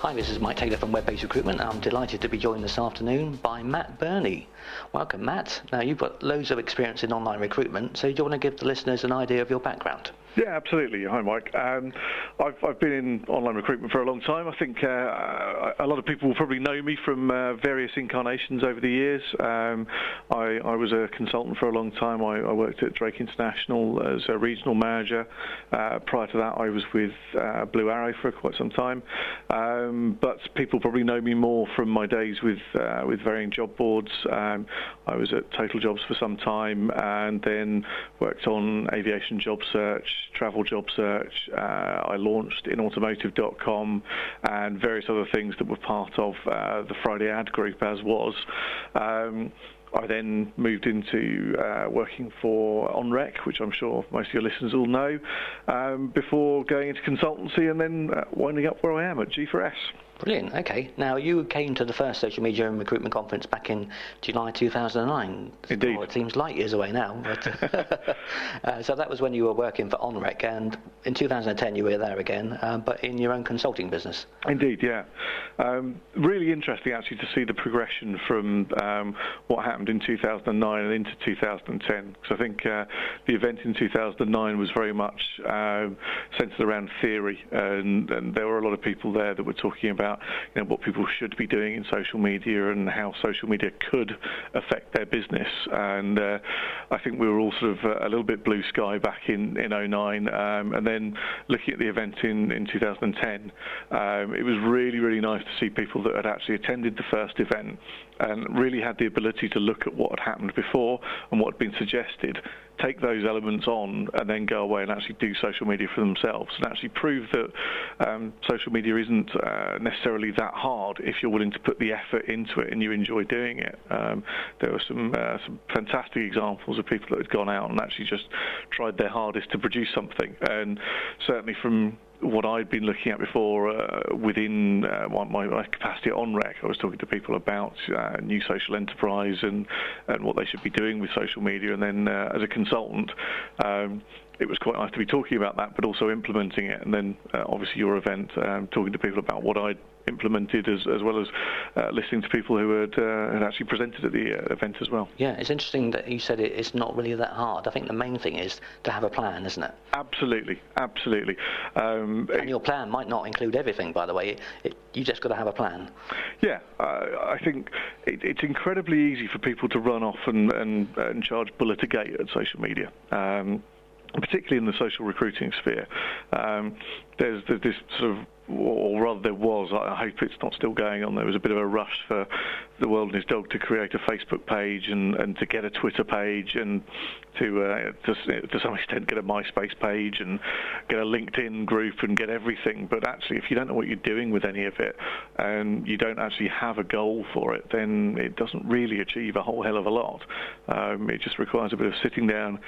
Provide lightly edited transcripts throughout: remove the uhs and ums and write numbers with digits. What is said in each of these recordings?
Hi, this is Mike Taylor from Web-Based Recruitment. I'm delighted to be joined this afternoon by Matt Burney. Welcome, Matt. Now, you've got loads of experience in online recruitment, so do you want to give the listeners an idea of your background? Yeah, absolutely. Hi, Mike. I've been in online recruitment for a long time. I think a lot of people will probably know me from various incarnations over the years. I was a consultant for a long time. I worked at Drake International as a regional manager. Prior to that, I was with Blue Arrow for quite some time. But people probably know me more from my days with varying job boards. I was at Total Jobs for some time and then worked on aviation job search, travel job search. I launched inautomotive.com and various other things that were part of the Friday Ad Group as was. I then moved into working for OnRec, which I'm sure most of your listeners will know, before going into consultancy and then winding up where I am at G4S. Brilliant. Okay. Now, you came to the first social media and recruitment conference back in July 2009. Indeed. Well, it seems light years away now. But so that was when you were working for OnRec, and in 2010 you were there again, but in your own consulting business. Indeed, yeah. Really interesting, actually, to see the progression from what happened in 2009 and into 2010. Because I think the event in 2009 was very much centred around theory, and there were a lot of people there that were talking about what people should be doing in social media and how social media could affect their business. And I think we were all sort of a little bit blue sky back in 2009, and then looking at the event in 2010, it was really, really nice to see people that had actually attended the first event and really had the ability to look at what had happened before and what had been suggested, take those elements on and then go away and actually do social media for themselves and actually prove that social media isn't necessarily that hard if you're willing to put the effort into it and you enjoy doing it. There were some fantastic examples of people that had gone out and actually just tried their hardest to produce something, and certainly from what I'd been looking at before within my capacity at OnRec, I was talking to people about new social enterprise and what they should be doing with social media, and then as a consultant, it was quite nice to be talking about that, but also implementing it. And then, obviously, your event, talking to people about what I'd implemented, as well as listening to people who had actually presented at the event as well. Yeah, it's interesting that you said it's not really that hard. I think the main thing is to have a plan, isn't it? Absolutely, absolutely. And your plan might not include everything, by the way. You just got to have a plan. Yeah, I think it's incredibly easy for people to run off and charge bullet a gate at social media. Particularly in the social recruiting sphere. There's this sort of, or rather there was, I hope it's not still going on, there was a bit of a rush for the world and his dog to create a Facebook page and to get a Twitter page and to some extent get a MySpace page and get a LinkedIn group and get everything. But actually, if you don't know what you're doing with any of it and you don't actually have a goal for it, then it doesn't really achieve a whole hell of a lot. It just requires a bit of sitting down,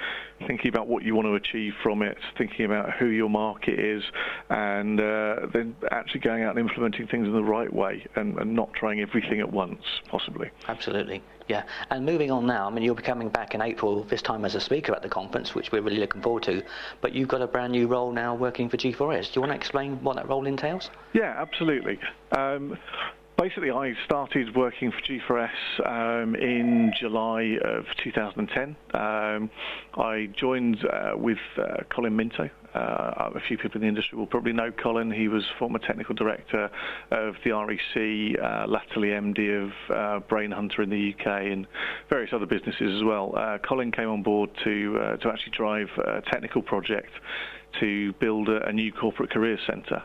thinking about what you want to achieve from it, thinking about who your market is, and then actually going out and implementing things in the right way and not trying everything at once, possibly. Absolutely, yeah. And moving on now, I mean, you'll be coming back in April, this time as a speaker at the conference, which we're really looking forward to, but you've got a brand new role now working for G4S. Do you want to explain what that role entails? Yeah, absolutely. Basically, I started working for G4S in July of 2010. I joined with Colin Minto. A few people in the industry will probably know Colin. He was former technical director of the REC, latterly MD of Brain Hunter in the UK and various other businesses as well. Colin came on board to actually drive a technical project to build a new corporate careers centre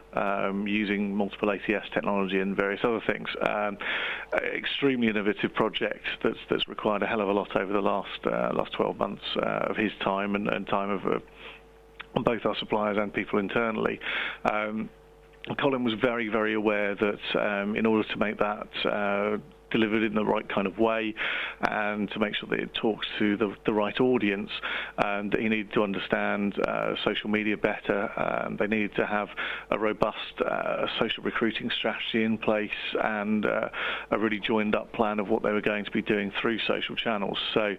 using multiple ATS technology and various other things. Extremely innovative project that's required a hell of a lot over the last 12 months of his time and time of both our suppliers and people internally. Colin was very, very aware that in order to make that delivered in the right kind of way and to make sure that it talks to the right audience, and that he needed to understand social media better. They needed to have a robust social recruiting strategy in place and a really joined up plan of what they were going to be doing through social channels. So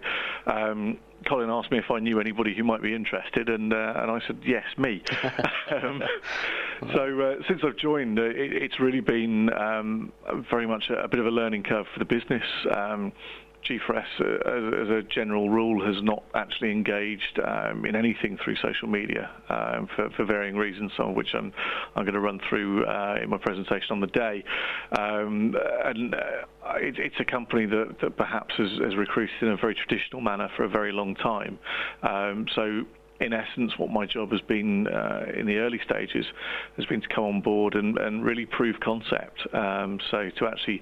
Colin asked me if I knew anybody who might be interested, and I said, yes, me. So since I've joined, it's really been very much a bit of a learning curve for the business. G4S, as a general rule, has not actually engaged in anything through social media for varying reasons, some of which I'm going to run through in my presentation on the day. It's a company that perhaps has recruited in a very traditional manner for a very long time. So in essence, what my job has been in the early stages has been to come on board and really prove concept. So to actually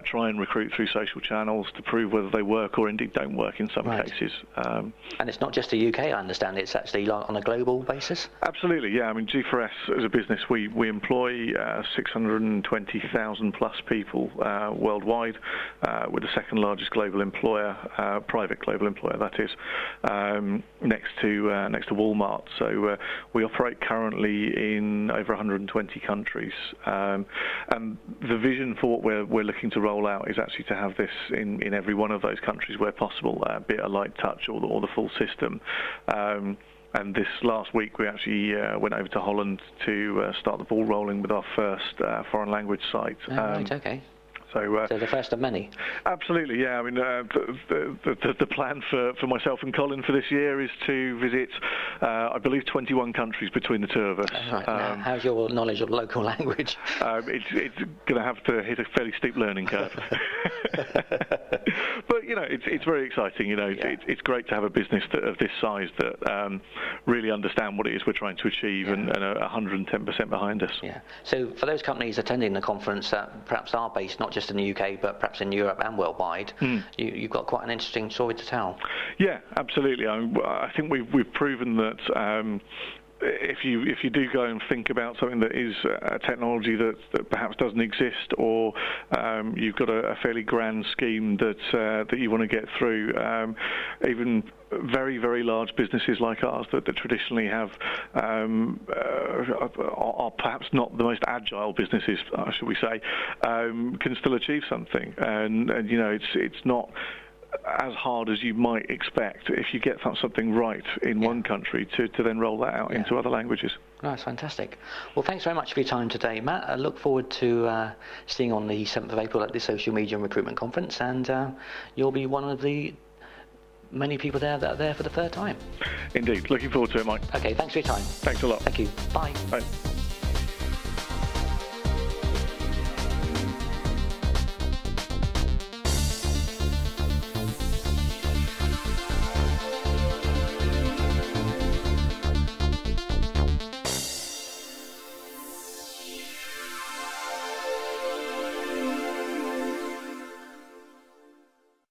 try and recruit through social channels to prove whether they work or indeed don't work in some cases. And it's not just the UK, I understand. It's actually on a global basis? Absolutely, yeah. I mean, G4S as a business, we employ 620,000 plus people worldwide. We're the second largest global employer, private global employer, that is, next to Walmart. So we operate currently in over 120 countries, and the vision for what we're looking to roll out is actually to have this in every one of those countries where possible, be it a light touch or the full system. And this last week we actually went over to Holland to start the ball rolling with our first foreign language site. Right, okay. So the first of many. Absolutely, yeah. I mean, the plan for myself and Colin for this year is to visit, I believe, 21 countries between the two of us. Right. Now, how's your knowledge of local language? It's going to have to hit a fairly steep learning curve. But you know, it's very exciting. You know, it's great to have a business of this size that really understand what it is we're trying to achieve and are 110% behind us. Yeah. So for those companies attending the conference that perhaps are based not just in the UK but perhaps in Europe and worldwide, you've got quite an interesting story to tell. Yeah, absolutely. I think we've proven that. If you do go and think about something that is a technology that perhaps doesn't exist, or you've got a fairly grand scheme that you want to get through, even very, very large businesses like ours that traditionally have are perhaps not the most agile businesses, should we say, can still achieve something. And you know, it's not as hard as you might expect if you get something right in one country to then roll that out into other languages. Oh, that's fantastic. Well, thanks very much for your time today, Matt. I look forward to seeing you on the 7th of April at the Social Media and Recruitment Conference, and you'll be one of the many people there that are there for the third time. Indeed. Looking forward to it, Mike. Okay, thanks for your time. Thanks a lot. Thank you. Bye. Bye.